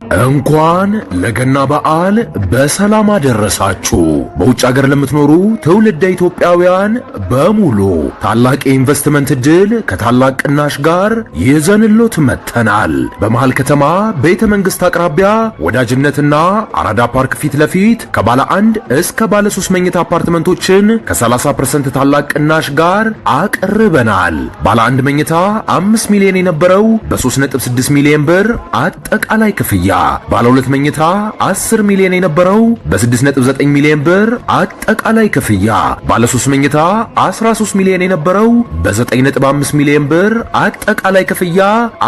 እንኳን ለገና በዓል በሰላም አደረሳችሁ። በውጭ ሀገር ለምትኖሩ ትውልደ ኢትዮጵያውያን በሙሉ ታላቅ የኢንቨስትመንት ዕድል ከታላቅ ቅናሽ ጋር ይዘንሎት መጥተናል። በመሃል ከተማ ቤተ መንግሥት አቅራቢያ ወዳጅነትና አራዳ ፓርክ ፊት ለፊት ከባለ 1 እስከ ባለ 3 መኝታ አፓርትመንቶችን ከ30% ታላቅ ቅናሽ ጋር አቅርበናል። ባለ 1 መኝታ 5 ሚሊዮን የነበረው በ3.6 ሚሊዮን ብር አጠቃላይ ክፍያ፣ ባለ 2 መኝታ 10 ሚሊዮን የነበረው በ6.9 ሚሊዮን ብር አጠቃላይ ክፍያ፣ ባለ 3 መኝታ 13 ሚሊዮን የነበረው በ9.5 ሚሊዮን ብር አጠቃላይ ክፍያ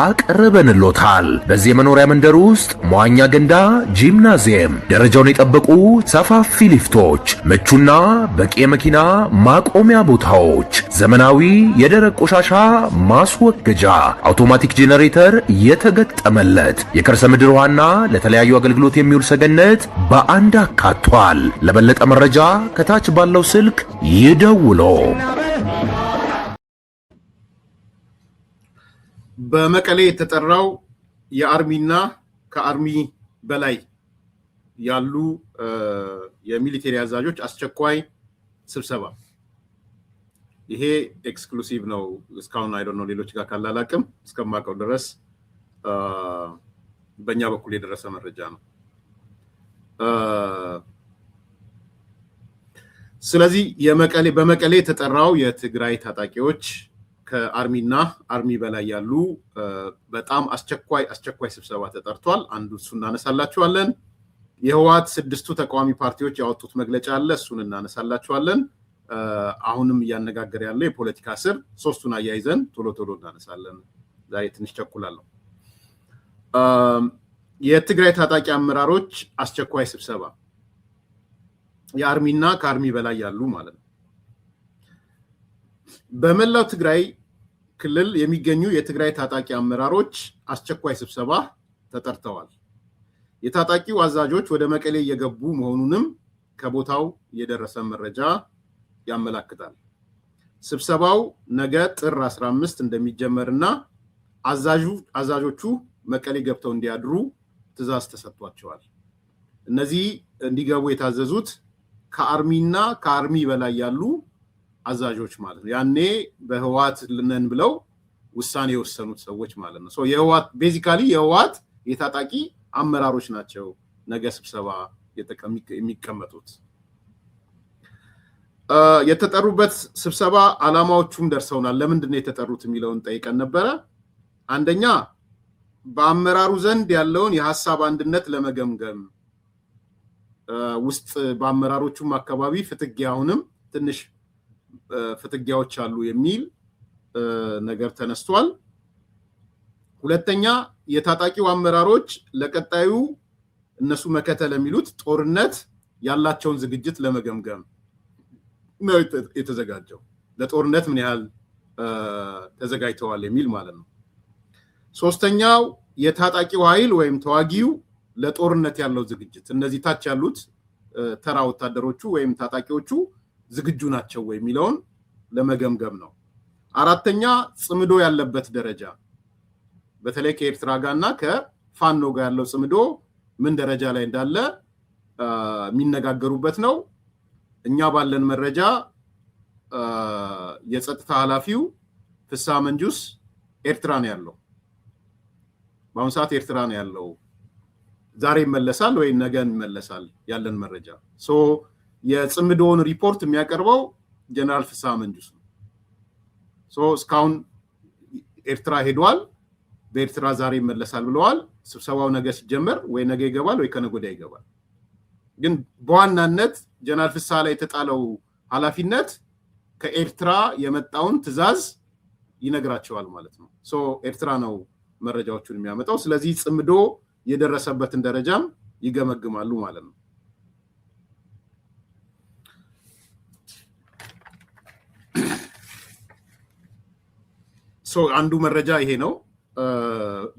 አቅርበንሎታል። በዚህ የመኖሪያ መንደር ውስጥ መዋኛ ገንዳ፣ ጂምናዚየም፣ ደረጃውን የጠበቁ ሰፋፊ ሊፍቶች፣ ምቹና በቂ የመኪና ማቆሚያ ቦታዎች፣ ዘመናዊ የደረቅ ቆሻሻ ማስወገጃ፣ አውቶማቲክ ጄኔሬተር የተገጠመለት የከርሰ ምድር ውሃና ለተለያዩ አገልግሎት የሚውል ሰገነት በአንድ አካቷል። ለበለጠ መረጃ ከታች ባለው ስልክ ይደውሉ። በመቀሌ የተጠራው የአርሚና ከአርሚ በላይ ያሉ የሚሊቴሪ አዛዦች አስቸኳይ ስብሰባ። ይሄ ኤክስክሉሲቭ ነው። እስካሁን አይ ዶንት ኖ ሌሎች ጋር ካላላቅም እስከማውቀው ድረስ በእኛ በኩል የደረሰ መረጃ ነው። ስለዚህ በመቀሌ የተጠራው የትግራይ ታጣቂዎች ከአርሚና አርሚ በላይ ያሉ በጣም አስቸኳይ ስብሰባ ተጠርቷል። አንዱ እሱ እናነሳላችኋለን። የህወሓት 6ቱ ተቃዋሚ ፓርቲዎች ያወጡት መግለጫ አለ፣ እሱን እናነሳላችኋለን። አሁንም እያነጋገረ ያለው የፖለቲካ ስር፣ ሶስቱን አያይዘን ቶሎ እናነሳለን። ዛሬ ትንሽ ቸኩላለሁ። የትግራይ ታጣቂ አመራሮች አስቸኳይ ስብሰባ፣ የአርሚና ከአርሚ በላይ ያሉ ማለት ነው። በመላው ትግራይ ክልል የሚገኙ የትግራይ ታጣቂ አመራሮች አስቸኳይ ስብሰባ ተጠርተዋል። የታጣቂው አዛዦች ወደ መቀሌ እየገቡ መሆኑንም ከቦታው የደረሰ መረጃ ያመላክታል። ስብሰባው ነገ ጥር 15 እንደሚጀመርና አዛዦቹ መቀሌ ገብተው እንዲያድሩ ትዕዛዝ ተሰጥቷቸዋል። እነዚህ እንዲገቡ የታዘዙት ከአርሚና ከአርሚ በላይ ያሉ አዛዦች ማለት ነው። ያኔ በህወሓት ልነን ብለው ውሳኔ የወሰኑት ሰዎች ማለት ነው። የህወሓት ቤዚካሊ የህወሓት የታጣቂ አመራሮች ናቸው ነገ ስብሰባ የሚቀመጡት። የተጠሩበት ስብሰባ ዓላማዎቹም ደርሰውናል። ለምንድን ነው የተጠሩት የሚለውን ጠይቀን ነበረ። አንደኛ በአመራሩ ዘንድ ያለውን የሐሳብ አንድነት ለመገምገም፣ ውስጥ በአመራሮቹም አካባቢ ፍትጊያውንም ትንሽ ፍትጊያዎች አሉ የሚል ነገር ተነስቷል። ሁለተኛ የታጣቂው አመራሮች ለቀጣዩ እነሱ መከተል የሚሉት ጦርነት ያላቸውን ዝግጅት ለመገምገም ነው የተዘጋጀው። ለጦርነት ምን ያህል ተዘጋጅተዋል የሚል ማለት ነው። ሶስተኛው የታጣቂው ኃይል ወይም ተዋጊው ለጦርነት ያለው ዝግጅት፣ እነዚህ ታች ያሉት ተራ ወታደሮቹ ወይም ታጣቂዎቹ ዝግጁ ናቸው ወይ የሚለውን ለመገምገም ነው። አራተኛ ጽምዶ ያለበት ደረጃ፣ በተለይ ከኤርትራ ጋርና ከፋኖ ጋር ያለው ጽምዶ ምን ደረጃ ላይ እንዳለ የሚነጋገሩበት ነው። እኛ ባለን መረጃ የጸጥታ ኃላፊው ፍስሐ መንጁስ ኤርትራ ነው ያለው። በአሁኑ ሰዓት ኤርትራ ነው ያለው። ዛሬ ይመለሳል ወይ ነገ ይመለሳል ያለን መረጃ። የጽምዶውን ሪፖርት የሚያቀርበው ጀነራል ፍስሐ መንጁስ ነው። እስካሁን ኤርትራ ሄዷል። በኤርትራ ዛሬ ይመለሳል ብለዋል። ስብሰባው ነገ ሲጀመር ወይ ነገ ይገባል ወይ ከነገ ወዲያ ይገባል። ግን በዋናነት ጀነራል ፍስሐ ላይ የተጣለው ኃላፊነት ከኤርትራ የመጣውን ትዕዛዝ ይነግራቸዋል ማለት ነው። ኤርትራ ነው መረጃዎቹን የሚያመጣው። ስለዚህ ጽምዶ የደረሰበትን ደረጃም ይገመግማሉ ማለት ነው። አንዱ መረጃ ይሄ ነው።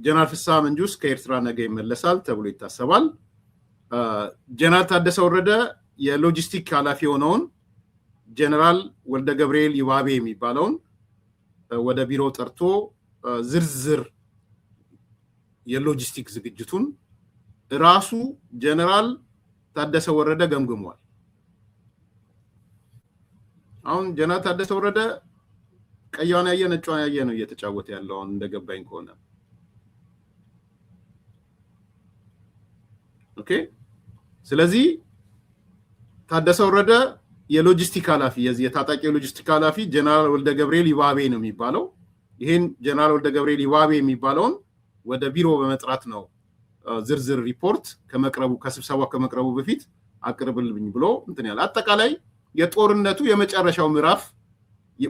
ጀነራል ፍስሐ መንጁስ ከኤርትራ ነገ ይመለሳል ተብሎ ይታሰባል። ጀነራል ታደሰ ወረደ የሎጂስቲክ ኃላፊ የሆነውን ጀነራል ወልደ ገብርኤል ይባቤ የሚባለውን ወደ ቢሮ ጠርቶ ዝርዝር የሎጂስቲክ ዝግጅቱን ራሱ ጀነራል ታደሰ ወረደ ገምግሟል። አሁን ጀነራል ታደሰ ወረደ ቀያውን ያየ ነጯን ያየ ነው እየተጫወተ ያለው አሁን እንደገባኝ ከሆነ ኦኬ። ስለዚህ ታደሰ ወረደ የሎጂስቲክ ኃላፊ የዚህ የታጣቂ ሎጂስቲክ ኃላፊ ጀነራል ወልደ ገብርኤል ይባቤ ነው የሚባለው። ይሄን ጀነራል ወልደ ገብርኤል ይባቤ የሚባለውን ወደ ቢሮ በመጥራት ነው ዝርዝር ሪፖርት ከስብሰባው ከመቅረቡ በፊት አቅርብልኝ ብሎ እንትን ያለ አጠቃላይ የጦርነቱ የመጨረሻው ምዕራፍ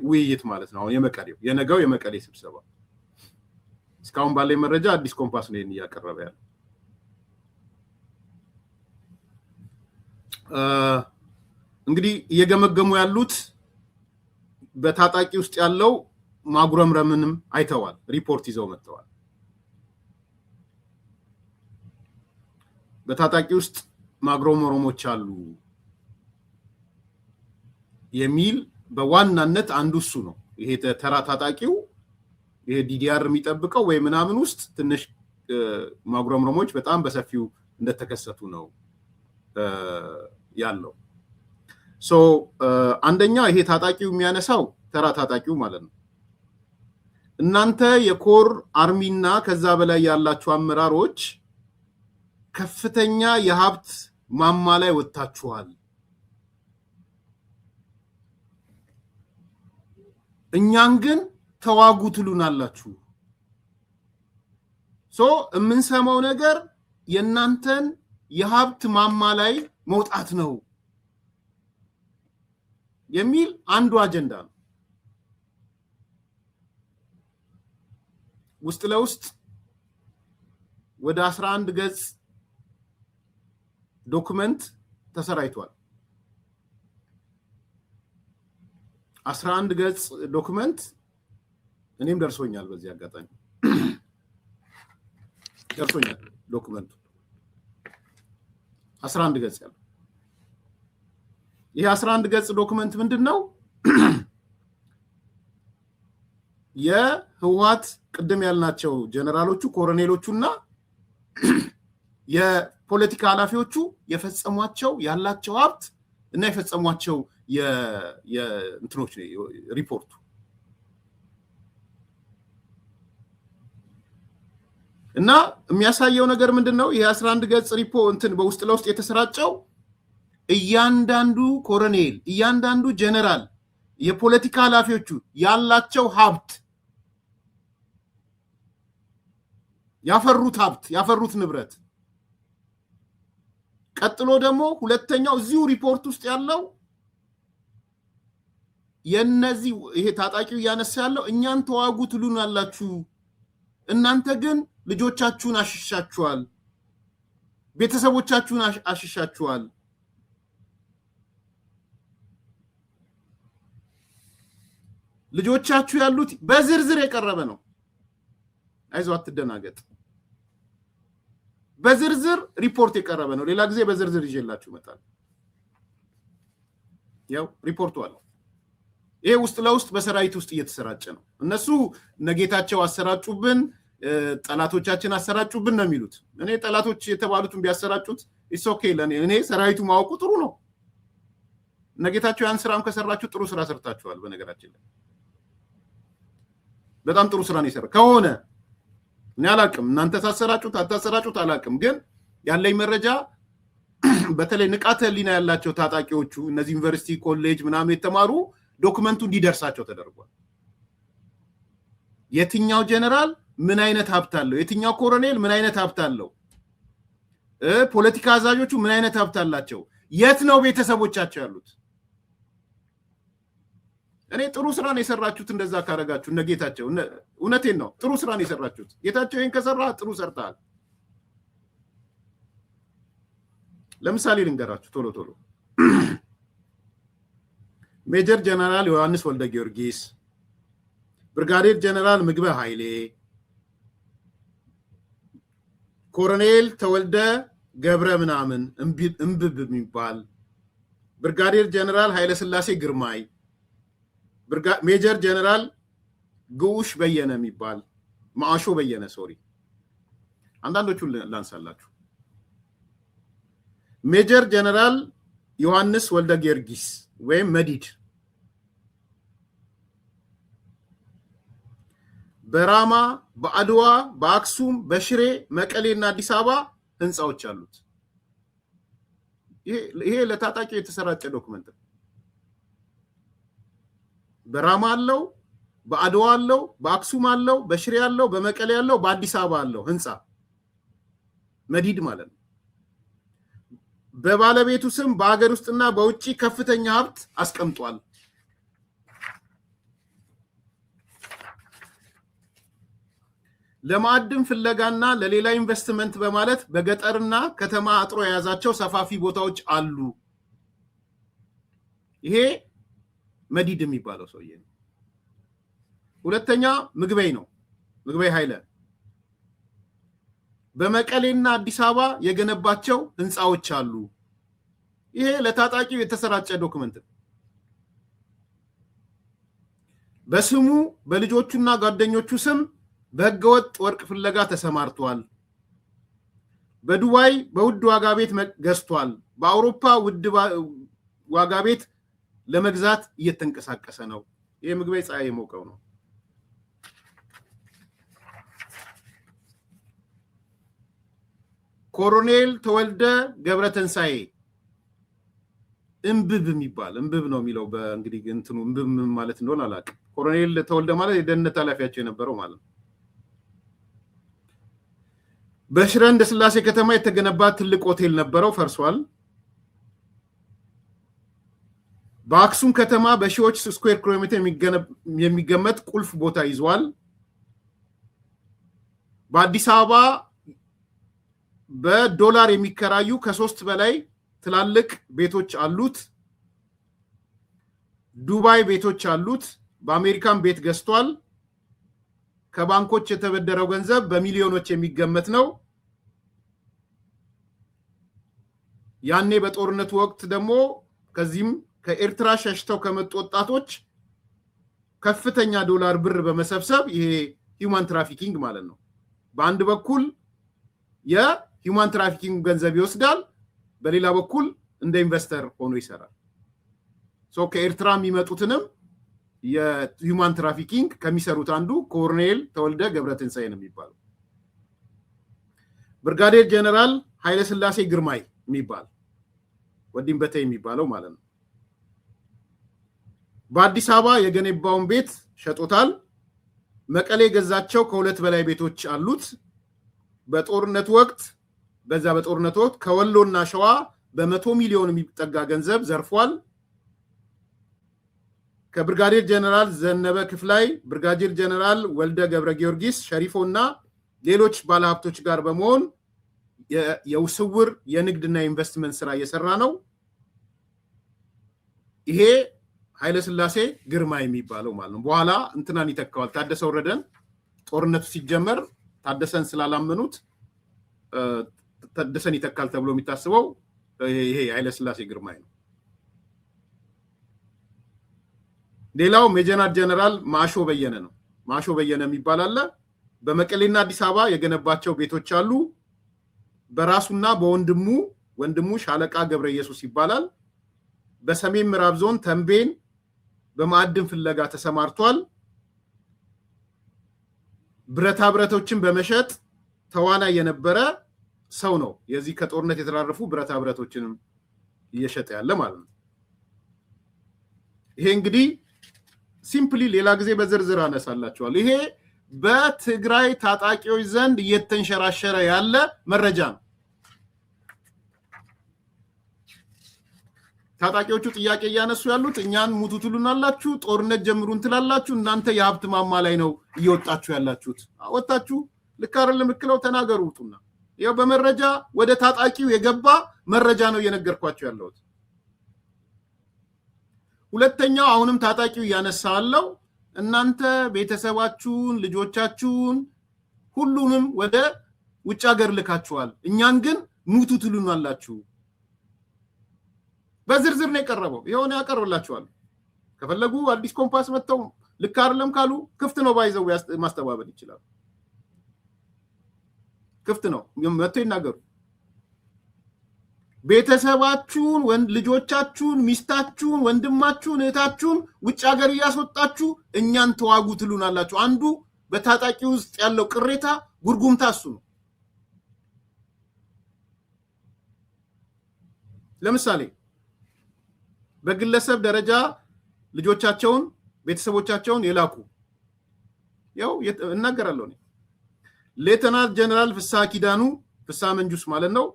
ውይይት ማለት ነው። የመቀሌው የነገው የመቀሌ ስብሰባ እስካሁን ባለ መረጃ አዲስ ኮምፓስ ነው ይሄን ያቀረበ ያለው። እንግዲህ እየገመገሙ ያሉት በታጣቂ ውስጥ ያለው ማጉረምረምንም አይተዋል፣ ሪፖርት ይዘው መጥተዋል። በታጣቂ ውስጥ ማጉረምረሞች አሉ የሚል በዋናነት አንዱ እሱ ነው። ይሄ ተራ ታጣቂው ይሄ ዲዲአር የሚጠብቀው ወይ ምናምን ውስጥ ትንሽ ማጉረምረሞች በጣም በሰፊው እንደተከሰቱ ነው ያለው። አንደኛ ይሄ ታጣቂው የሚያነሳው ተራ ታጣቂው ማለት ነው። እናንተ የኮር አርሚና ከዛ በላይ ያላችሁ አመራሮች ከፍተኛ የሀብት ማማ ላይ ወጣችኋል፣ እኛን ግን ተዋጉ ትሉናላችሁ። የምንሰማው ነገር የእናንተን የሀብት ማማ ላይ መውጣት ነው የሚል አንዱ አጀንዳ ነው። ውስጥ ለውስጥ ወደ 11 ገጽ ዶክመንት ተሰራይቷል። 11 ገጽ ዶክመንት እኔም ደርሶኛል። በዚህ አጋጣሚ ደርሶኛል ዶክመንቱ 11 ገጽ ያለው። ይሄ 11 ገጽ ዶክመንት ምንድነው? የህወሓት ቅድም ያልናቸው ጀነራሎቹ ኮሎኔሎቹና የፖለቲካ ኃላፊዎቹ የፈጸሟቸው ያላቸው ሀብት እና የፈጸሟቸው የእንትኖች ሪፖርቱ እና የሚያሳየው ነገር ምንድነው? ይሄ 11 ገጽ ሪፖርት በውስጥ ለውስጥ የተሰራጨው እያንዳንዱ ኮሎኔል፣ እያንዳንዱ ጀነራል፣ የፖለቲካ ኃላፊዎቹ ያላቸው ሀብት ያፈሩት ሀብት ያፈሩት ንብረት፣ ቀጥሎ ደግሞ ሁለተኛው እዚሁ ሪፖርት ውስጥ ያለው የነዚህ ይሄ ታጣቂው ያነሳ ያለው እኛን ተዋጉ ትሉናላችሁ፣ እናንተ ግን ልጆቻችሁን አሽሻችኋል፣ ቤተሰቦቻችሁን አሽሻችኋል፣ ልጆቻችሁ ያሉት በዝርዝር የቀረበ ነው። አይዞህ አትደናገጥ። በዝርዝር ሪፖርት የቀረበ ነው። ሌላ ጊዜ በዝርዝር ይዤላችሁ እመጣለሁ። ያው ሪፖርቱ አለ። ይሄ ውስጥ ለውስጥ በሰራዊት ውስጥ እየተሰራጨ ነው። እነሱ ነጌታቸው አሰራጩብን፣ ጠላቶቻችን አሰራጩብን ነው የሚሉት። እኔ ጠላቶች የተባሉትን ቢያሰራጩት ኢትስ ኦኬ ለኔ። እኔ ሰራዊቱ ማወቁ ጥሩ ነው። ነጌታቸው ያን ስራም ከሰራችሁ ጥሩ ስራ ሰርታችኋል። በነገራችን ላይ በጣም ጥሩ ስራ ነው የሰራ ከሆነ እኔ አላቅም፣ እናንተ ታሰራጩት አታሰራጩት አላቅም። ግን ያለኝ መረጃ በተለይ ንቃተ ህሊና ያላቸው ታጣቂዎቹ እነዚህ ዩኒቨርሲቲ ኮሌጅ ምናምን የተማሩ ዶክመንቱ እንዲደርሳቸው ተደርጓል። የትኛው ጀነራል ምን አይነት ሀብት አለው፣ የትኛው ኮሎኔል ምን አይነት ሀብት አለው፣ ፖለቲካ አዛዦቹ ምን አይነት ሀብት አላቸው፣ የት ነው ቤተሰቦቻቸው ያሉት። እኔ ጥሩ ስራ ነው የሰራችሁት። እንደዛ ካረጋችሁ እነ ጌታቸው እውነቴን ነው ጥሩ ስራ ነው የሰራችሁት። ጌታቸው ይሄን ከሰራ ጥሩ ሰርተሃል። ለምሳሌ ልንገራችሁ ቶሎ ሜጀር ጀነራል ዮሐንስ ወልደ ጊዮርጊስ፣ ብርጋዴር ጀነራል ምግበ ኃይሌ፣ ኮሎኔል ተወልደ ገብረ ምናምን እምብብ የሚባል፣ ብርጋዴር ጀነራል ኃይለ ስላሴ ግርማይ፣ ሜጀር ጀነራል ግዑሽ በየነ የሚባል ማአሾ በየነ ሶሪ አንዳንዶቹን ላንሳላችሁ። ሜጀር ጀነራል ዮሐንስ ወልደ ጊዮርጊስ ወይም መዲድ በራማ በአድዋ በአክሱም በሽሬ መቀሌና አዲስ አበባ ህንፃዎች አሉት። ይሄ ለታጣቂው የተሰራጨ ዶክመንት ነው። በራማ አለው፣ በአድዋ አለው፣ በአክሱም አለው፣ በሽሬ አለው፣ በመቀሌ አለው፣ በአዲስ አበባ አለው ህንፃ መዲድ ማለት ነው። በባለቤቱ ስም በአገር ውስጥና በውጪ ከፍተኛ ሀብት አስቀምጧል። ለማዕድን ፍለጋና ለሌላ ኢንቨስትመንት በማለት በገጠርና ከተማ አጥሮ የያዛቸው ሰፋፊ ቦታዎች አሉ። ይሄ መዲድ የሚባለው ሰውዬ ነው። ሁለተኛ ምግበይ ነው። ምግበይ ኃይለ በመቀሌና አዲስ አበባ የገነባቸው ህንፃዎች አሉ። ይሄ ለታጣቂው የተሰራጨ ዶክመንት ነው። በስሙ በልጆቹና ጓደኞቹ ስም በህገወጥ ወርቅ ፍለጋ ተሰማርቷል። በዱባይ በውድ ዋጋ ቤት ገዝቷል። በአውሮፓ ውድ ዋጋ ቤት ለመግዛት እየተንቀሳቀሰ ነው። ይሄ ምግበይ ፀሐይ የሞቀው ነው። ኮሎኔል ተወልደ ገብረተንሳኤ እንብብ የሚባል እንብብ ነው የሚለው በእንግዲህ እንትኑ እንብብ ማለት እንደሆነ አላውቅም። ኮሎኔል ተወልደ ማለት የደህንነት ኃላፊያቸው የነበረው ማለት ነው። በሽረ እንዳስላሴ ከተማ የተገነባ ትልቅ ሆቴል ነበረው፣ ፈርሷል። በአክሱም ከተማ በሺዎች ስኩዌር ኪሎ ሜትር የሚገመት ቁልፍ ቦታ ይዟል። በአዲስ አበባ በዶላር የሚከራዩ ከ3 በላይ ትላልቅ ቤቶች አሉት። ዱባይ ቤቶች አሉት። በአሜሪካን ቤት ገዝቷል። ከባንኮች የተበደረው ገንዘብ በሚሊዮኖች የሚገመት ነው። ያኔ በጦርነቱ ወቅት ደግሞ ከዚህም ከኤርትራ ሸሽተው ከመጡ ወጣቶች ከፍተኛ ዶላር ብር በመሰብሰብ ይሄ ሂውማን ትራፊኪንግ ማለት ነው። በአንድ በኩል የሂውማን ትራፊኪንግ ገንዘብ ይወስዳል፣ በሌላ በኩል እንደ ኢንቨስተር ሆኖ ይሰራል። ከኤርትራ የሚመጡትንም የሂውማን ትራፊኪንግ ከሚሰሩት አንዱ ኮሎኔል ተወልደ ገብረተንሳኤ ነው የሚባለው። ብርጋዴር ጀነራል ኃይለ ሥላሴ ግርማይ የሚባል ወዲም በተ የሚባለው ማለት ነው። በአዲስ አበባ የገነባውን ቤት ሸጦታል። መቀሌ የገዛቸው ከ2 በላይ ቤቶች አሉት። በጦርነቱ ወቅት ከወሎና ሸዋ በ100 ሚሊዮን የሚጠጋ ገንዘብ ዘርፏል። ከብርጋዴር ጀነራል ዘነበ ክፍላይ፣ ብርጋዴር ጀነራል ወልደ ገብረ ጊዮርጊስ ሸሪፎና ሌሎች ባለሀብቶች ጋር በመሆን የውስውር የንግድና ኢንቨስትመንት ስራ እየሰራ ነው። ይሄ ኃይለ ሥላሴ ግርማ የሚባለው ማለት ነው። በኋላ እንትናን ይተካዋል፣ ታደሰ ወረደን። ጦርነቱ ሲጀመር ታደሰን ስላላመኑት ታደሰን ይተካል ተብሎ የሚታስበው ይሄ ኃይለ ሥላሴ ግርማ ነው። ሌላው ሜጀር ጀነራል ማሾ በየነ ነው። ማሾ በየነ የሚባል አለ። በመቀሌና አዲስ አበባ የገነባቸው ቤቶች አሉ። በራሱና ወንድሙ ሻለቃ ገብረ ኢየሱስ ይባላል። በሰሜን ምዕራብ ዞን ተንቤን በማዕድን ፍለጋ ተሰማርቷል። ብረታ ብረቶችን በመሸጥ ተዋናይ የነበረ ሰው ነው። የዚህ ከጦርነት የተራረፉ ብረታ ብረቶችንም እየሸጠ ያለ ማለት ነው። ይሄ እንግዲህ ሲምፕሊ ሌላ ጊዜ በዝርዝር አነሳላችኋል። ይሄ በትግራይ ታጣቂዎች ዘንድ እየተንሸራሸረ ያለ መረጃ ነው። ታጣቂዎቹ ጥያቄ እያነሱ ያሉት እኛን ሙቱ ትሉናላችሁ፣ ጦርነት ጀምሩን ትላላችሁ፣ እናንተ የሀብት ማማ ላይ ነው እየወጣችሁ ያላችሁት። ወጣችሁ ልክ አይደለም እክለው ተናገሩ ውጡና። ያው በመረጃ ወደ ታጣቂው የገባ መረጃ ነው እየነገርኳችሁ ያለሁት። ሁለተኛው አሁንም ታጣቂው እያነሳለው እናንተ ቤተሰባችሁን፣ ልጆቻችሁን ሁሉንም ወደ ውጭ ሀገር ልካችኋል፣ እኛን ግን ሙቱ ትሉናላችሁ። በዝርዝር ነው የቀረበው። ይሄውን ያቀርብላችኋል። ከፈለጉ አዲስ ኮምፓስ መጥተው ልክ አይደለም ካሉ ክፍት ነው ባይዘው ማስተባበል ይችላል። ክፍት ነው መጥተው ይናገሩ። ቤተሰባችሁን ልጆቻችሁን ሚስታችሁን ወንድማችሁን እህታችሁን ውጭ ሀገር ያስወጣችሁ እኛን ተዋጉ ትሉናላችሁ አንዱ በታጣቂ ውስጥ ያለው ቅሬታ ጉርጉምታ እሱ ነው ለምሳሌ በግለሰብ ደረጃ ልጆቻቸውን ቤተሰቦቻቸውን የላኩ ያው እናገራለሁ ነው ሌተናል ጀነራል ፍሳ ኪዳኑ ፍሳ መንጁስ ማለት ነው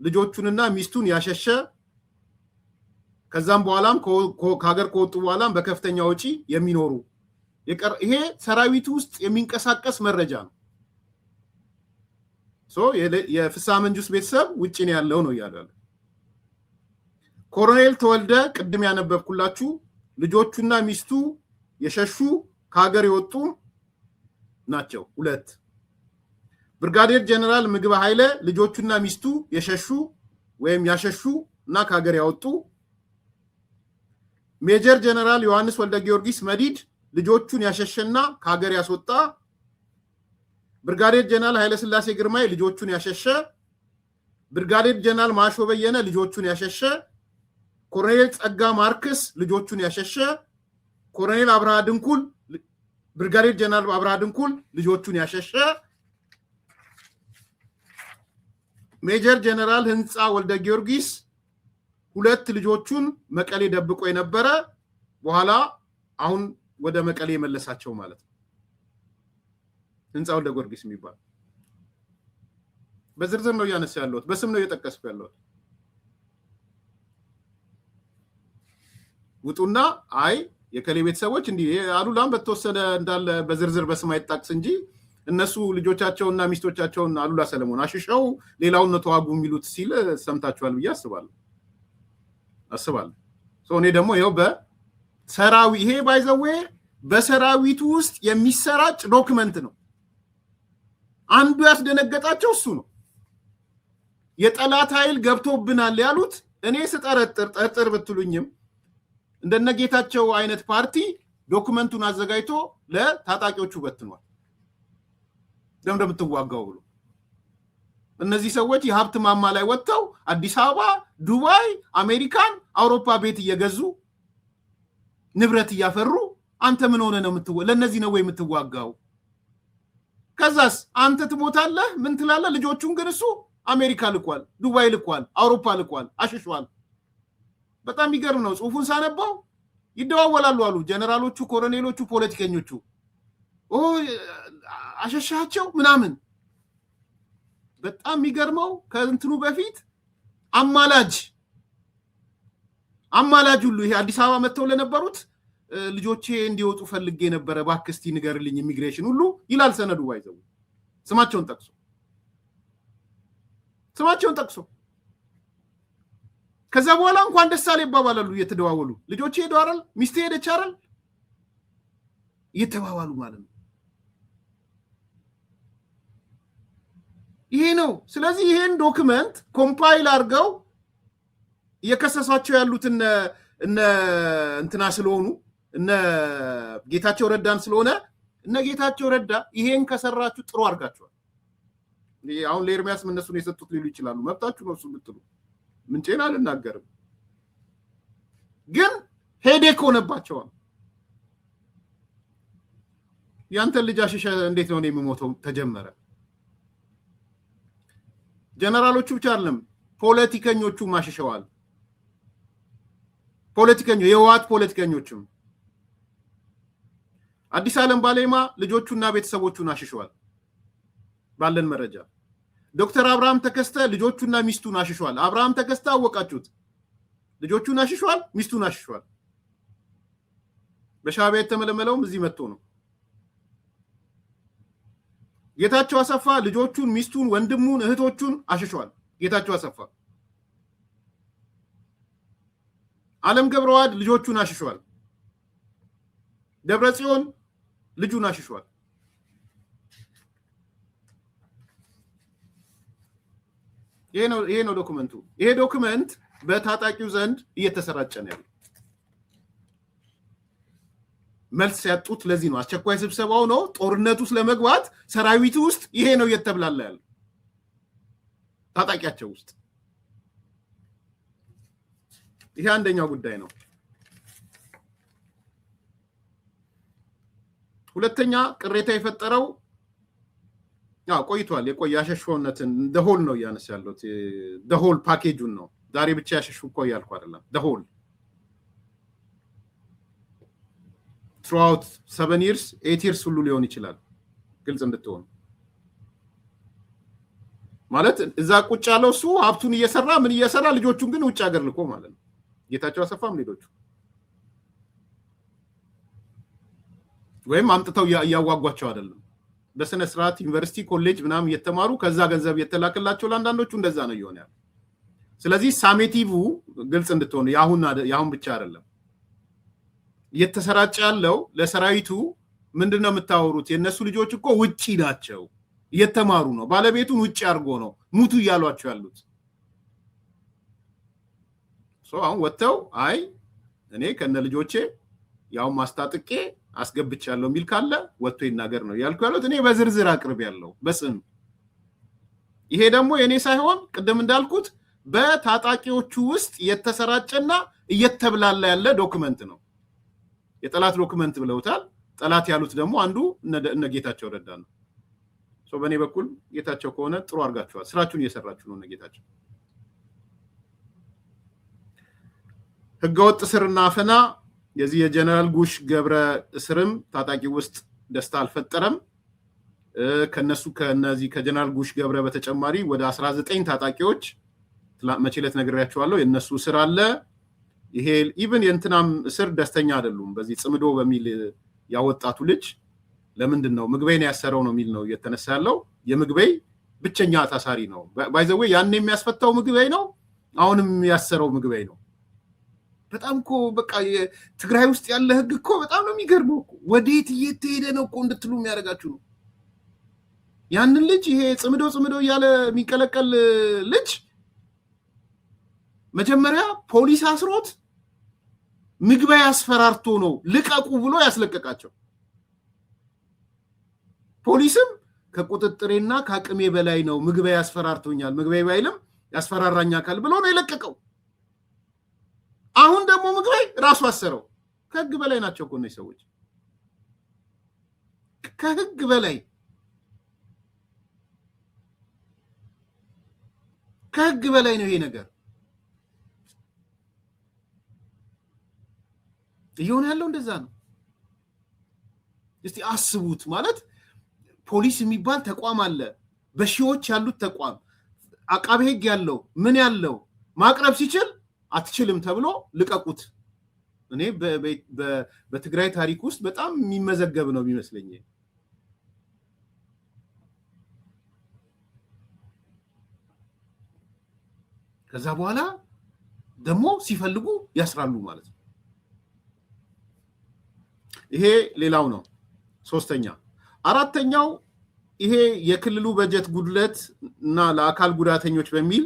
ልጆቹንና ሚስቱን ያሸሸ ከዛም በኋላም ከሀገር ከወጡ በኋላም በከፍተኛ ወጪ የሚኖሩ ይሄ ሰራዊቱ ውስጥ የሚንቀሳቀስ መረጃ ነው የፍሳ መንጁስ ቤተሰብ ውጪ ነው ያለው ነው ያለው ኮሎኔል ተወልደ ቅድም ያነበብኩላችሁ ልጆቹና ሚስቱ የሸሹ ከሀገር የወጡ ናቸው ሁለት ብርጋዴር ጀነራል ምግበ ኃይለ ልጆቹና ሚስቱ የሸሹ ወይም ያሸሹ እና ከሀገር ያወጡ ሜጀር ጀነራል ዮሐንስ ወልደ ጊዮርጊስ መዲድ ልጆቹን ያሸሸና ከሀገር ያስወጣ ብርጋዴር ጀነራል ኃይለ ስላሴ ግርማይ ልጆቹን ያሸሸ ብርጋዴር ጀነራል ማሾ በየነ ልጆቹን ያሸሸ ኮሎኔል ጸጋ ማርክስ ልጆቹን ያሸሸ ኮሎኔል አብርሃ ድንኩል ብርጋዴር ጀነራል አብርሃ ድንኩል ልጆቹን ያሸሸ ሜጀር ጀነራል ህንጻ ወልደ ጊዮርጊስ ሁለት ልጆቹን መቀሌ ደብቆ የነበረ በኋላ አሁን ወደ መቀሌ የመለሳቸው ማለት ነው ህንጻ ወልደ ጊዮርጊስ የሚባል በዝርዝር ነው ያነሳ ያለው በስም ነው እየጠቀስኩ ያለው ውጡና አይ የከሌ ቤተሰቦች እንዲህ አሉላም በተወሰነ እንዳለ በዝርዝር በስም አይጣቅስ እንጂ እነሱ ልጆቻቸውና ሚስቶቻቸውን አሉላ ሰለሞን አሽሸው ሌላውን ነው ተዋጉ የሚሉት ሲል ሰምታችኋል ብዬ አስባለሁ እኔ ደግሞ ይሄው ይሄ ባይዘዌ በሰራዊቱ ውስጥ የሚሰራጭ ዶክመንት ነው አንዱ ያስደነገጣቸው እሱ ነው የጠላት ኃይል ገብቶብናል ያሉት እኔ ስጠረጥር ብትሉኝም እንደነጌታቸው አይነት ፓርቲ ዶክመንቱን አዘጋጅቶ ለታጣቂዎቹ በትኗል እንደምትዋጋው ብሎ እነዚህ ሰዎች የሀብት ማማ ላይ ወጥተው አዲስ አበባ ዱባይ አሜሪካን አውሮፓ ቤት እየገዙ ንብረት እያፈሩ አንተ ምን ሆነ ነው ለነዚህ ነው ወይ የምትዋጋው ከዛስ አንተ ትሞታለህ ምን ትላለህ ልጆቹን ግን እሱ አሜሪካ ልኳል ዱባይ ልኳል አውሮፓ ልኳል አሽሽዋል በጣም ይገርም ነው ጽሁፉን ሳነባው ይደዋወላሉ አሉ ጀነራሎቹ ኮሎኔሎቹ ፖለቲከኞቹ አሸሻቸው ምናምን በጣም የሚገርመው ከእንትኑ በፊት አማላጅ ሁሉ ይሄ አዲስ አበባ መተው ለነበሩት ልጆቼ እንዲወጡ ፈልጌ ነበር ባክስቲ ንገርልኝ ኢሚግሬሽን ሁሉ ይላል ሰነዱ ባይዘው ስማቸውን ጠቅሶ ከዛ በኋላ እንኳን ደስ አለ ይባባላሉ እየተደዋወሉ ልጆቼ ሄደው አይደል ሚስቴ ሄደች አይደል እየተባባሉ ማለት ነው ይሄ ነው ስለዚህ ይሄን ዶክመንት ኮምፓይል አድርገው እየከሰሳቸው ያሉት እነ እንትና ስለሆኑ እነ ጌታቸው ረዳን ስለሆነ እነ ጌታቸው ረዳ ይሄን ከሰራችሁ ጥሩ አድርጋችኋል አሁን ለኤርሚያስ እነሱን የሰጡት ሊሉ ይችላሉ መብታችሁ ነው እሱ ብትሉ ምንጭን አልናገርም ግን ሄዴክ ሆነባቸው ያንተ ልጅ አሽሸ እንዴት ነው የሚሞተው ተጀመረ ጀነራሎቹ ብቻ አይደለም ፖለቲከኞቹ ማሽሸዋል የህወሓት ፖለቲከኞችም አዲስ ዓለም ባሌማ ልጆቹና ቤተሰቦቹን አሽሸዋል ባለን መረጃ ዶክተር አብርሃም ተከስተ ልጆቹና ሚስቱን አሽሸዋል አብርሃም ተከስተ አወቃችሁት ልጆቹን አሽሸዋል ሚስቱን አሽሸዋል በሻዕቢያ የተመለመለውም እዚህ መጥቶ ነው ጌታቸው አሰፋ ልጆቹን ሚስቱን ወንድሙን እህቶቹን አሽሸዋል ጌታቸው አሰፋ ዓለም ገብረዋድ ልጆቹን አሽሸዋል ደብረጽዮን ልጁን አሽሸዋል ይሄ ነው ዶክመንቱ ይሄ ዶክመንት በታጣቂው ዘንድ እየተሰራጨ ነው መልስ ያጡት ለዚህ ነው አስቸኳይ ስብሰባው ነው ጦርነቱ ስለመግባት ሰራዊቱ ውስጥ ይሄ ነው እየተብላላ ያለው ታጣቂያቸው ውስጥ ይሄ አንደኛው ጉዳይ ነው። ሁለተኛ ቅሬታ የፈጠረው ቆይቷል። ያሸሽፎነትን ደሆል ነው ያነስ ያለው ደሆል ፓኬጁን ነው። ዛሬ ብቻ ያሸሹ እኮ ያልኩ አይደለም። ደሆል throughout 7 years 8 years ሁሉ ሊሆን ይችላል። ግልጽ እንድትሆን ማለት እዛ ቁጭ ያለው እሱ ሀብቱን እየሰራ ምን እየሰራ ልጆቹን ግን ውጭ ሀገር ልኮ ማለት ነው። ጌታቸው አሰፋም ሌሎቹ ወይም አምጥተው ያዋጓቸው አይደለም። በስነ ስርዓት ዩኒቨርሲቲ ኮሌጅ ምናምን እየተማሩ ከዛ ገንዘብ የተላከላቸው ለአንዳንዶቹ እንደዛ ነው ይሆናል። ስለዚህ ሳሜቲቭ ግልጽ እንድትሆን ያሁን ብቻ አይደለም እየተሰራጨ ያለው ለሰራዊቱ ምንድነው የምታወሩት? የነሱ ልጆች እኮ ውጪ ናቸው እየተማሩ ነው፣ ባለቤቱን ውጪ አድርጎ ነው ሙቱ እያሏቸው ያሉት። አሁን ወጥተው አይ እኔ ከነ ልጆቼ ያው ማስታጥቄ አስገብቻለሁ የሚል ካለ ወጥቶ ይናገር ነው ያልኩ ያሉት። እኔ በዝርዝር አቅርብ ያለው በስም ይሄ ደግሞ የኔ ሳይሆን ቅድም እንዳልኩት በታጣቂዎቹ ውስጥ የተሰራጨና እየተብላላ ያለ ዶክመንት ነው። የጠላት ዶክመንት ብለውታል። ጠላት ያሉት ደግሞ አንዱ እነ ጌታቸው ረዳ ነው። በእኔ በኩል ጌታቸው ከሆነ ጥሩ አድርጋችኋል፣ ስራችሁን እየሰራችሁ ነው። እነ ጌታቸው ህገወጥ እስርና አፈና የዚህ የጀነራል ጉሽ ገብረ እስርም ታጣቂ ውስጥ ደስታ አልፈጠረም። ከነዚህ ከጀነራል ጉሽ ገብረ በተጨማሪ ወደ 19 ታጣቂዎች መቼለት ነግሬያቸዋለሁ የነሱ እስር አለ። ይሄ ኢቭን የእንትናም እስር ደስተኛ አይደሉም። በዚህ ጽምዶ በሚል ያወጣቱ ልጅ ለምንድን ነው ምግበይን ያሰረው ነው የሚል ነው እየተነሳ ያለው። የምግበይ ብቸኛ ታሳሪ ነው። ባይ ዘ ዌይ ያን የሚያስፈታው ምግበይ ነው፣ አሁንም ያሰረው ምግበይ ነው። በጣም እኮ በቃ ትግራይ ውስጥ ያለ ህግ እኮ በጣም ነው የሚገርመው እኮ። ወዴት እየተሄደ ነው እኮ እንድትሉ የሚያደርጋችሁ ነው። ያንን ልጅ ይሄ ጽምዶ እያለ የሚቀለቀል ልጅ መጀመሪያ ፖሊስ አስሮት ምግበይ አስፈራርቶ ነው ልቀቁ ብሎ ያስለቀቃቸው። ፖሊስም ከቁጥጥሬና ከአቅሜ በላይ ነው ምግበይ ያስፈራርቶኛል፣ ምግበይ ባይልም ያስፈራራኛል ብሎ ነው የለቀቀው። አሁን ደግሞ ምግበይ ራሱ አሰረው። ከህግ በላይ ናቸው እኮ እነዚህ ሰዎች፣ ከህግ በላይ ነው ይሄ ነገር እየሆነ ያለው። እንደዛ ነው። እስቲ አስቡት። ማለት ፖሊስ የሚባል ተቋም አለ፣ በሺዎች ያሉት ተቋም፣ አቃቤ ህግ ያለው ምን ያለው ማቅረብ ሲችል አትችልም ተብሎ ልቀቁት። እኔ በትግራይ ታሪክ ውስጥ በጣም የሚመዘገብ ነው የሚመስለኝ። ከዛ በኋላ ደግሞ ሲፈልጉ ያስራሉ ማለት ነው። ይሄ ሌላው ነው። ሶስተኛ አራተኛው ይሄ የክልሉ በጀት ጉድለት እና ለአካል ጉዳተኞች በሚል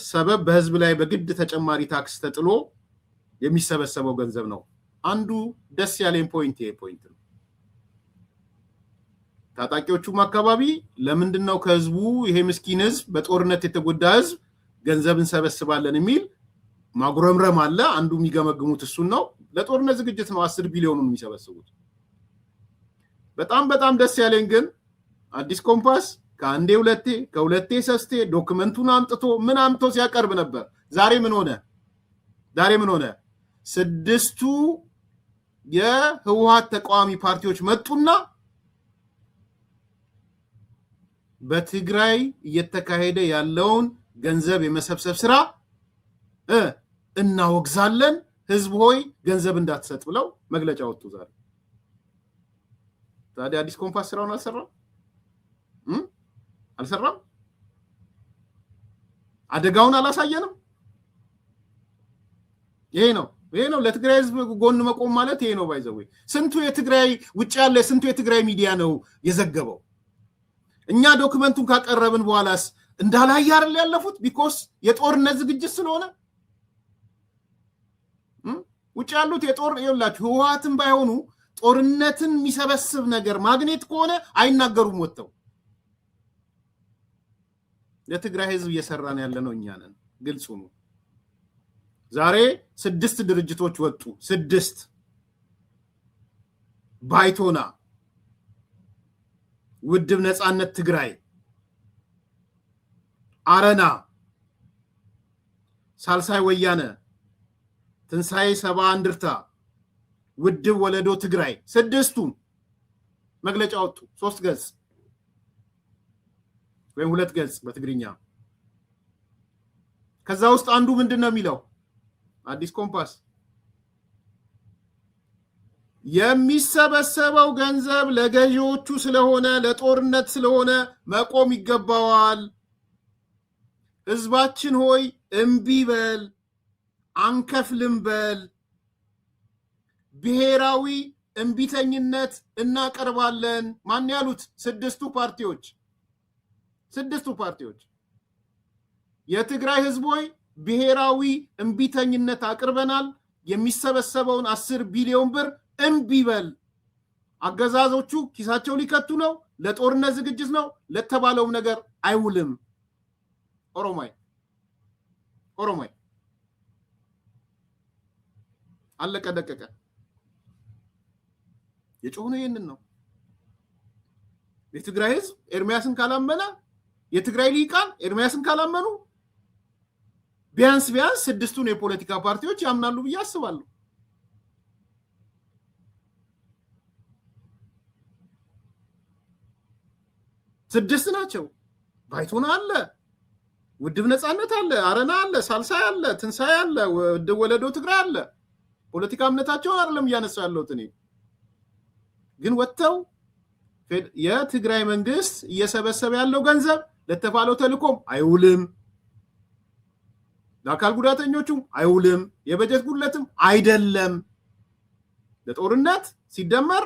ሰበብ በህዝብ ላይ በግድ ተጨማሪ ታክስ ተጥሎ የሚሰበሰበው ገንዘብ ነው። አንዱ ደስ ያለኝ ፖይንት ይሄ ፖይንት ነው። ታጣቂዎቹም አካባቢ ለምንድነው ከህዝቡ ይሄ ምስኪን ህዝብ በጦርነት የተጎዳ ህዝብ ገንዘብ እንሰበስባለን የሚል ማጉረምረም አለ። አንዱ የሚገመግሙት እሱን ነው። ለጦርነት ዝግጅት ነው 10 ቢሊዮኑን የሚሰበስቡት። በጣም ደስ ያለኝ ግን አዲስ ኮምፓስ ከአንዴ ሁለቴ ከሁለቴ ሶስቴ ዶክመንቱን አምጥቶ ሲያቀርብ ነበር። ዛሬ ምን ሆነ? 6ቱ የህወሓት ተቃዋሚ ፓርቲዎች መጡና በትግራይ እየተካሄደ ያለውን ገንዘብ የመሰብሰብ ስራ እናወግዛለን፣ ህዝብ ሆይ ገንዘብ እንዳትሰጥ ብለው መግለጫ ወጡ ዛሬ። ታዲያ አዲስ ኮምፓስ ስራውን አልሰራም? አደጋውን አላሳየንም? ይሄ ነው ለትግራይ ህዝብ ጎን መቆም ማለት ይሄ ነው። ባይዘው ስንቱ የትግራይ ውጭ ያለ ስንቱ የትግራይ ሚዲያ ነው የዘገበው? እኛ ዶክመንቱን ካቀረብን በኋላስ እንዳላየ አይደል ያለፉት? ቢኮስ የጦርነት ዝግጅት ስለሆነ ውጭ ያሉት ይኸውላችሁ ህወሓትን ባይሆኑ ጦርነትን የሚሰበስብ ነገር ማግኔት ከሆነ አይናገሩም ወጥተው። ለትግራይ ህዝብ እየሰራን ያለ ነው እኛ ነን። ግልጹ ነው። ዛሬ 6 ድርጅቶች ወጡ 6 ባይቶና ውድብ ነፃነት ትግራይ አረና ሳልሳይ ወያነ ትንሳኤ ሰባ አንድርታ ውድብ ወለዶ ትግራይ 6ቱም መግለጫ ወጡ 3 ገጽ ወይም 2 ገጽ በትግርኛ ከዛ ውስጥ አንዱ ምንድነው የሚለው አዲስ ኮምፓስ የሚሰበሰበው ገንዘብ ለገዢዎቹ ስለሆነ ለጦርነት ስለሆነ መቆም ይገባዋል ህዝባችን ሆይ እምቢ በል አንከፍልም በል ብሔራዊ እምቢተኝነት እናቀርባለን ማን ያሉት 6ቱ ፓርቲዎች የትግራይ ህዝብ ሆይ ብሔራዊ እምቢተኝነት አቅርበናል የሚሰበሰበውን 10 ቢሊዮን ብር እምቢ በል አገዛዞቹ ኪሳቸው ሊከቱ ነው ለጦርነት ዝግጅት ነው ለተባለው ነገር አይውልም ኦሮማይ አለቀ ደቀቀ የጮህነው ይሄንን ነው የትግራይ ህዝብ ኤርሚያስን ካላመነ የትግራይ ሊቃን ኤርሚያስን ካላመኑ ቢያንስ 6ቱን የፖለቲካ ፓርቲዎች ያምናሉ ብዬ አስባለሁ ስድስት ናቸው ባይቶና አለ ውድብ ነፃነት አለ አረና አለ ሳልሳይ አለ ትንሳኤ አለ ውድብ ወለዶ ትግራይ አለ ፖለቲካ እምነታቸውን አይደለም ያነሳው ያለው እኔ ግን ወጥተው የትግራይ መንግስት እየሰበሰበ ያለው ገንዘብ ለተፋለው ተልኮም አይውልም ለአካል ጉዳተኞቹም አይውልም የበጀት ጉድለትም አይደለም ለጦርነት ሲደመር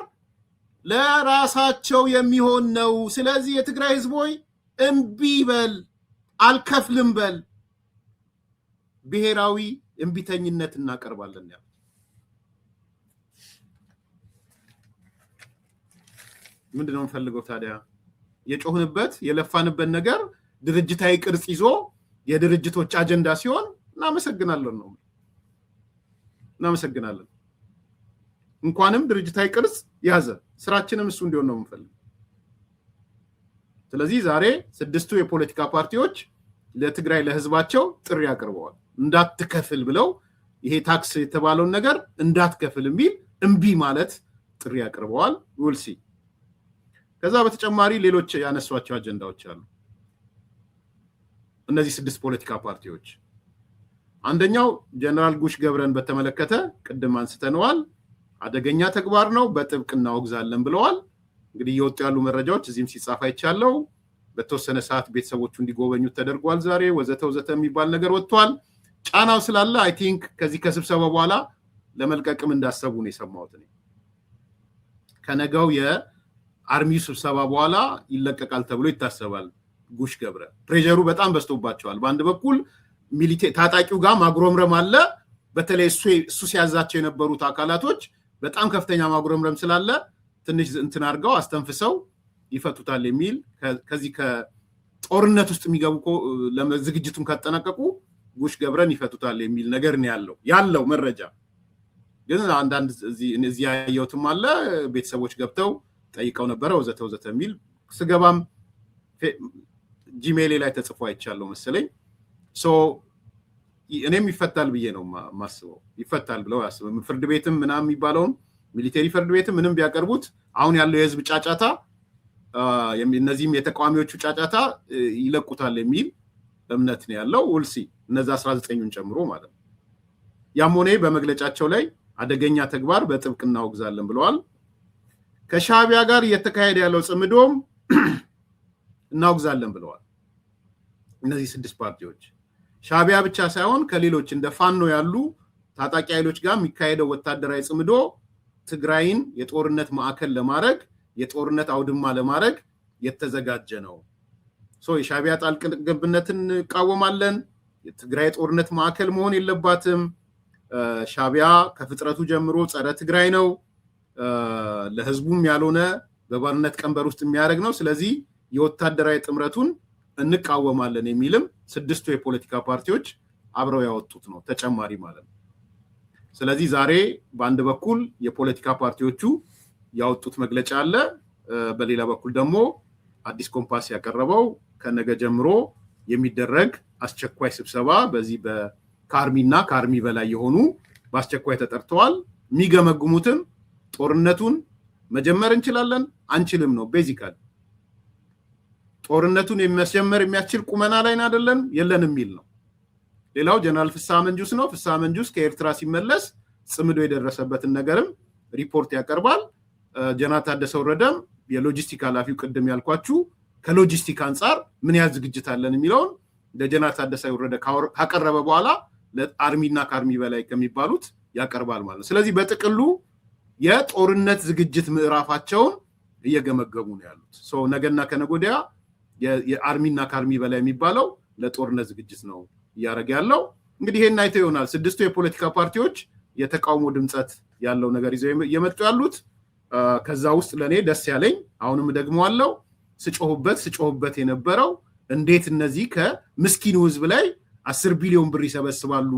ለራሳቸው የሚሆን ነው ስለዚህ የትግራይ ህዝብ ሆይ እምቢ በል አልከፍልም በል ብሔራዊ እምቢተኝነት እናቀርባለን ያለው ምንድነው እንፈልገው ታዲያ የጮህንበት የለፋንበት ነገር ድርጅታዊ ቅርጽ ይዞ የድርጅቶች አጀንዳ ሲሆን እናመሰግናለን እንኳንም ድርጅታዊ ቅርጽ ያዘ ስራችንም እሱ እንዲሆን ነው የምንፈልገው ስለዚህ ዛሬ 6ቱ የፖለቲካ ፓርቲዎች ለትግራይ ለህዝባቸው ጥሪ ያቀርበዋል እንዳትከፍል ብለው ይሄ ታክስ የተባለውን ነገር እንዳትከፍል የሚል እምቢ ማለት ጥሪ ያቀርበዋል ውልሲ ከዛ በተጨማሪ ሌሎች ያነሷቸው አጀንዳዎች አሉ እነዚህ 6 ፖለቲካ ፓርቲዎች አንደኛው ጀነራል ጉሽ ገብረን በተመለከተ ቅድም አንስተነዋል አደገኛ ተግባር ነው በጥብቅ እናወግዛለን ብለዋል እንግዲህ የወጡ ያሉ መረጃዎች እዚህም ሲጻፍ አይቻለው በተወሰነ ሰዓት ቤተሰቦቹ እንዲጎበኙ ተደርጓል ዛሬ ወዘተ የሚባል ነገር ወጥቷል ጫናው ስላለ አይ ቲንክ ከዚህ ከስብሰባው በኋላ ለመልቀቅም እንዳሰቡ ነው የሰማሁት እኔ ከነጋው የአርሚው ስብሰባ በኋላ ይለቀቃል ተብሎ ይታሰባል ጉሽ ገብረ ፕሬሸሩ በጣም በዝቶባቸዋል በአንድ በኩል ሚሊቴሪ ታጣቂው ጋር ማጉረምረም አለ በተለይ እሱ ሲያዛቸው የነበሩት አካላቶች በጣም ከፍተኛ ማጉረምረም ስላለ ትንሽ እንትን አርጋው አስተንፍሰው ይፈቱታል የሚል ከዚህ ከጦርነት ውስጥ የሚገቡ ለዝግጅቱን ካጠናቀቁ ጉሽ ገብረን ይፈቱታል የሚል ነገር ነው ያለው መረጃ ግን አንዳንድ እዚህ ያየውትም አለ ቤተሰቦች ገብተው ጠይቀው ነበር ወዘተ የሚል ስገባም ጂሜል ላይ ተጽፎ አይቻለው መሰለኝ ሶ እኔም ይፈታል ብዬ ነው ማስበው ይፈታል ብለው ያስበው ፍርድ ቤትም ምናም የሚባለው ሚሊቴሪ ፍርድ ቤትም ምንም ቢያቀርቡት አሁን ያለው የህዝብ ጫጫታ እነዚህም የተቃዋሚዎቹ ጫጫታ ይለቁታል የሚል እምነት ነው ያለው ውልሲ እነዛ 19ን ጨምሮ ማለት ነው ያሞኔ በመግለጫቸው ላይ አደገኛ ተግባር በጥብቅ እናወግዛለን ብለዋል ከሻቢያ ጋር እየተካሄደ ያለው ጽምዶም እናወግዛለን ብለዋል እነዚህ 6 ፓርቲዎች ሻቢያ ብቻ ሳይሆን ከሌሎች እንደ ፋኖ ያሉ ታጣቂ ኃይሎች ጋር የሚካሄደው ወታደራዊ ጽምዶ ትግራይን የጦርነት ማዕከል ለማድረግ የጦርነት አውድማ ለማድረግ የተዘጋጀ ነው ሶ የሻቢያ ጣልቃ ገብነትን ቃወማለን የትግራይ ጦርነት ማዕከል መሆን የለባትም ሻቢያ ከፍጥረቱ ጀምሮ ጸረ ትግራይ ነው ለህዝቡም ያልሆነ በባርነት ቀንበር ውስጥ የሚያደርግ ነው ስለዚህ የወታደራዊ ጥምረቱን እንቃወማለን የሚልም 6ቱ የፖለቲካ ፓርቲዎች አብረው ያወጡት ነው ተጨማሪ ማለት ነው። ስለዚህ ዛሬ በአንድ በኩል የፖለቲካ ፓርቲዎቹ ያወጡት መግለጫ አለ፣ በሌላ በኩል ደግሞ አዲስ ኮምፓስ ያቀረበው ከነገ ጀምሮ የሚደረግ አስቸኳይ ስብሰባ በዚህ በካርሚና ካርሚ በላይ የሆኑ በአስቸኳይ ተጠርተዋል። የሚገመግሙትም ጦርነቱን መጀመር እንችላለን አንችልም ነው። ቤዚካሊ ጦርነቱን የሚያስጀመር የሚያስችል ቁመና ላይ አይደለን የለንም የሚል ነው። ሌላው ጀነራል ፍስሐ መንጁስ ነው። ፍስሐ መንጁስ ከኤርትራ ሲመለስ ጽምዶ የደረሰበትን ነገርም ሪፖርት ያቀርባል። ጀነራል ታደሰ ወረደም የሎጂስቲክ ኃላፊው ቅድም ያልኳችሁ ከሎጂስቲክ አንጻር ምን ያህል ዝግጅት አለን የሚለውን ለጀነራል ታደሰ ወረደ ካቀረበ በኋላ ለአርሚና ካርሚ በላይ ከሚባሉት ያቀርባል ማለት ነው። ስለዚህ በጥቅሉ የጦርነት ዝግጅት ምዕራፋቸውን እየገመገሙ ነው ያሉት። ነገና ከነጎዲያ የአርሚና ካርሚ በላይ የሚባለው ለጦርነት ዝግጅት ነው እያደረገ ያለው። እንግዲህ ይሄን አይተው ይሆናል ስድስቱ የፖለቲካ ፓርቲዎች የተቃውሞ ድምጸት ያለው ነገር ይዘው እየመጡ ያሉት። ከዛ ውስጥ ለኔ ደስ ያለኝ አሁንም ደግሞ አለው ስጮህበት የነበረው እንዴት እነዚህ ከምስኪኑ ህዝብ ላይ 10 ቢሊዮን ብር ይሰበስባሉ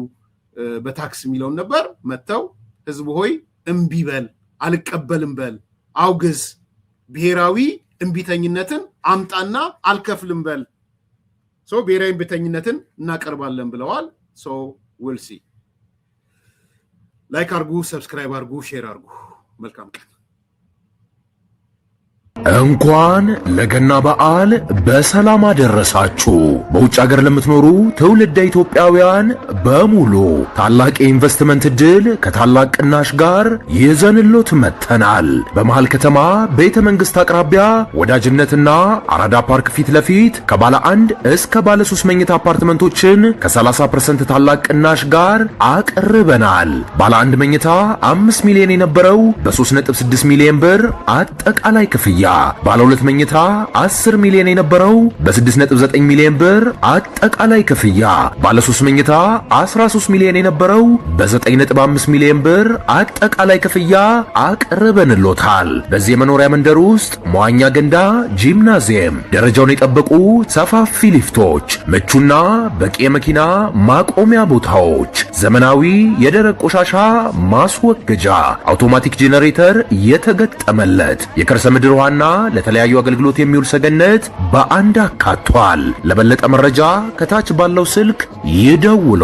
በታክስ የሚለውን ነበር። መተው ህዝብ ሆይ እምቢ በል፣ አልቀበልም በል፣ አውግዝ፣ ብሔራዊ እምቢተኝነትን አምጣና አልከፍልም በል፣ ብሔራዊ እምቢተኝነትን እናቀርባለን ብለዋል። ዊል ሲ። ላይክ አርጉ፣ ሰብስክራይብ አርጉ፣ ሼር አርጉ። መልካም ቀን። እንኳን ለገና በዓል በሰላም አደረሳችሁ። በውጭ ሀገር ለምትኖሩ ትውልደ ኢትዮጵያውያን በሙሉ ታላቅ የኢንቨስትመንት ዕድል ከታላቅ ቅናሽ ጋር ይዘንሎት መጥተናል። በመሃል ከተማ ቤተ መንግስት አቅራቢያ ወዳጅነትና አራዳ ፓርክ ፊት ለፊት ከባለ 1 እስከ ባለ 3 መኝታ አፓርትመንቶችን ከ30% ታላቅ ቅናሽ ጋር አቅርበናል። ባለ 1 መኝታ 5 ሚሊዮን የነበረው በ3.6 ሚሊዮን ብር አጠቃላይ ክፍያ፣ ባለ 2 መኝታ 10 ሚሊዮን የነበረው በ6.9 ሚሊዮን ብር አጠቃላይ ክፍያ፣ ባለ 3 መኝታ 13 ሚሊዮን የነበረው በ9.5 ሚሊዮን ብር አጠቃላይ ክፍያ አቅርበንሎታል። በዚህ የመኖሪያ መንደር ውስጥ መዋኛ ገንዳ፣ ጂምናዚየም፣ ደረጃውን የጠበቁ ሰፋፊ ሊፍቶች፣ ምቹና በቂ የመኪና ማቆሚያ ቦታዎች፣ ዘመናዊ የደረቅ ቆሻሻ ማስወገጃ፣ አውቶማቲክ ጄኔሬተር የተገጠመለት የከርሰ ምድር ውሃና ለተለያዩ አገልግሎት የሚውል ሰገነት በአንድ አካቷል። ለበለጠ መረጃ ከታች ባለው ስልክ ይደውሉ።